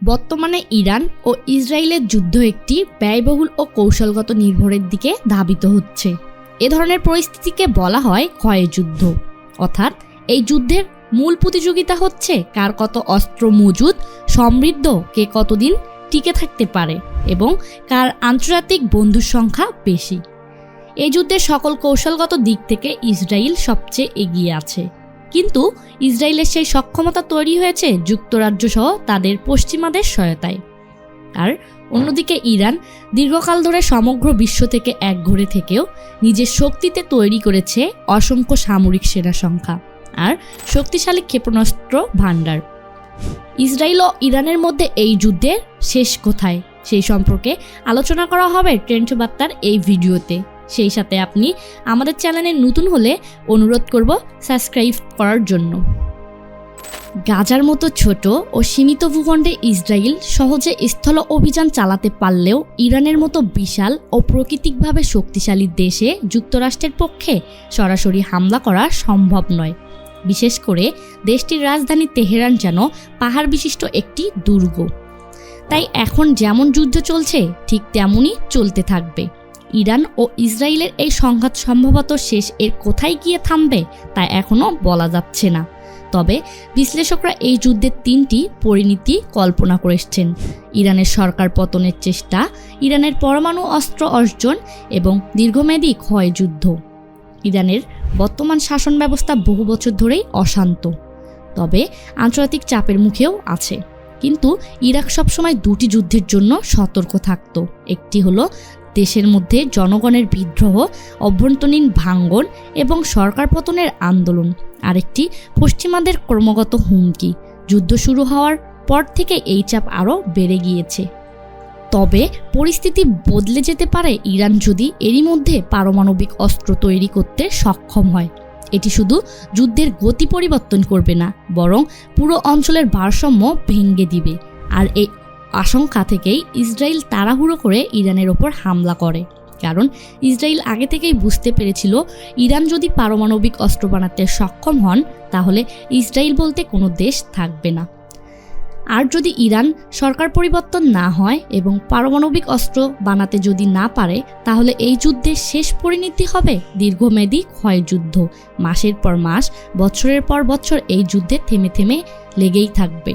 বর্তমানে ইরান ও ইসরায়েলের যুদ্ধ একটি ব্যয়বহুল ও কৌশলগত নির্ভরের দিকে ধাবিত হচ্ছে। এ ধরনের পরিস্থিতিকে বলা হয় ক্ষয় যুদ্ধ। অর্থাৎ এই যুদ্ধের মূল প্রতিযোগিতা হচ্ছে কার কত অস্ত্র মজুদ, সমৃদ্ধ, কে কতদিন টিকে থাকতে পারে এবং কার আন্তর্জাতিক বন্ধুর সংখ্যা বেশি। এই যুদ্ধের সকল কৌশলগত দিক থেকে ইসরায়েল সবচেয়ে এগিয়ে আছে, কিন্তু ইসরায়েলের সেই সক্ষমতা তৈরি হয়েছে যুক্তরাজ্য সহ তাদের পশ্চিমাদের সহায়তায়। আর অন্যদিকে ইরান দীর্ঘকাল ধরে সমগ্র বিশ্ব থেকে একঘরে থেকেও নিজের শক্তিতে তৈরি করেছে অসংখ্য সামরিক সেনা সংখ্যা আর শক্তিশালী ক্ষেপণাস্ত্র ভাণ্ডার। ইসরায়েল ও ইরানের মধ্যে এই যুদ্ধের শেষ কোথায় সেই সম্পর্কে আলোচনা করা হবে ট্রেন্ড বার্তার এই ভিডিওতে। সেই সাথে আপনি আমাদের চ্যানেলে নতুন হলে অনুরোধ করব সাবস্ক্রাইব করার জন্য। গাজার মতো ছোট ও সীমিত ভূখণ্ডে ইসরায়েল সহজে স্থল অভিযান চালাতে পারলেও ইরানের মতো বিশাল ও প্রাকৃতিকভাবে শক্তিশালী দেশে যুক্তরাষ্ট্রের পক্ষে সরাসরি হামলা করা সম্ভব নয়। বিশেষ করে দেশটির রাজধানী তেহরান যেন পাহাড় বিশিষ্ট একটি দুর্গ। তাই এখন যেমন যুদ্ধ চলছে ঠিক তেমনই চলতে থাকবে। ইরান ও ইসরায়েলের এই সংঘাত সম্ভবত শেষ এর কোথায় গিয়ে থামবে তা এখনও বলা যাচ্ছে না। তবে বিশ্লেষকরা এই যুদ্ধের তিনটি পরিণতি কল্পনা করেছেন: ইরানের সরকার পতনের চেষ্টা, ইরানের পরমাণু অস্ত্র অর্জন এবং দীর্ঘমেয়াদী ক্ষয় যুদ্ধ। ইরানের বর্তমান শাসন ব্যবস্থা বহু বছর ধরেই অশান্ত, তবে আন্তর্জাতিক চাপের মুখেও আছে। কিন্তু ইরাক সবসময় দুটি যুদ্ধের জন্য সতর্ক থাকত। একটি হলো দেশের মধ্যে জনগণের বিদ্রোহ, অভ্যন্তরীণ ভাঙ্গন এবং সরকার পতনের আন্দোলন। আরেকটি পশ্চিমাদের ক্রমাগত হুমকি। যুদ্ধ শুরু হওয়ার পর থেকে এই চাপ আরও বেড়ে গিয়েছে। তবে পরিস্থিতি বদলে যেতে পারে ইরান যদি এরই মধ্যে পারমাণবিক অস্ত্র তৈরি করতে সক্ষম হয়। এটি শুধু যুদ্ধের গতি পরিবর্তন করবে না, বরং পুরো অঞ্চলের ভারসাম্য ভেঙে দিবে। আর এই আশঙ্কা থেকেই ইসরায়েল তাড়াহুড়ো করে ইরানের ওপর হামলা করে। কারণ ইসরায়েল আগে থেকেই বুঝতে পেরেছিল ইরান যদি পারমাণবিক অস্ত্র বানাতে সক্ষম হন তাহলে ইসরায়েল বলতে কোনো দেশ থাকবে না। আর যদি ইরান সরকার পরিবর্তন না হয় এবং পারমাণবিক অস্ত্র বানাতে যদি না পারে তাহলে এই যুদ্ধের শেষ পরিণতি হবে দীর্ঘমেয়াদী ক্ষয়যুদ্ধ। মাসের পর মাস, বছরের পর বছর এই যুদ্ধে থেমে থেমে লেগেই থাকবে।